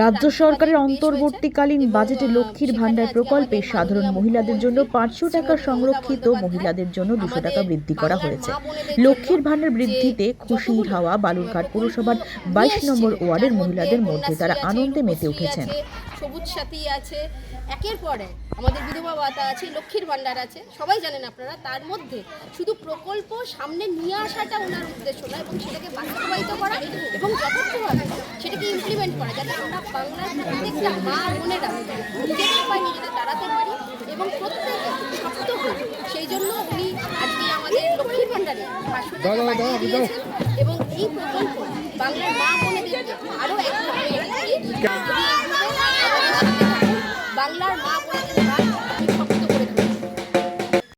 রাজ্য সরকারের অন্তর্বর্তীকালীন বাজেটে লক্ষ্মীর ভাণ্ডার প্রকল্পে সাধারণ মহিলাদের জন্য 500 টাকা, সংরক্ষিত মহিলাদের জন্য 200 টাকা বৃদ্ধি করা হয়েছে। লক্ষ্মীর ভাণ্ডার বৃদ্ধিতে খুশির হাওয়া বালুরঘাট পৌরসভার 22 নম্বর ওয়ার্ডের মহিলাদের মধ্যে। তারা আনন্দে মেতে উঠেছেন। সবুজ সাথী আছে, একের পর এক আমাদের বিধবা ভাতা আছে, লক্ষ্মীর ভাণ্ডার আছে, সবাই জানেন আপনারা। তার মধ্যে শুধু প্রকল্প সামনে নিয়ে আসাটা ওনার উদ্দেশ্য নয়, এবং সেটাকে বাস্তবায়িত করা এবং যথার্থভাবে সেটাকে ইমপ্লিমেন্ট করা, যাতে আমরা বাংলার প্রত্যেকটা মা বোনেরা নিজেদের পায়ে নিজেদের দাঁড়াতে পারি এবং প্রত্যেকে শক্ত হই। সেই জন্য উনি আজকে আমাদের লক্ষ্মীর ভাণ্ডারে 500 টাকা বাড়িয়ে দিয়েছেন এবং এই প্রকল্প বাংলার মা বোনেদেরকে আরও এক বাংলার মা বোনেদের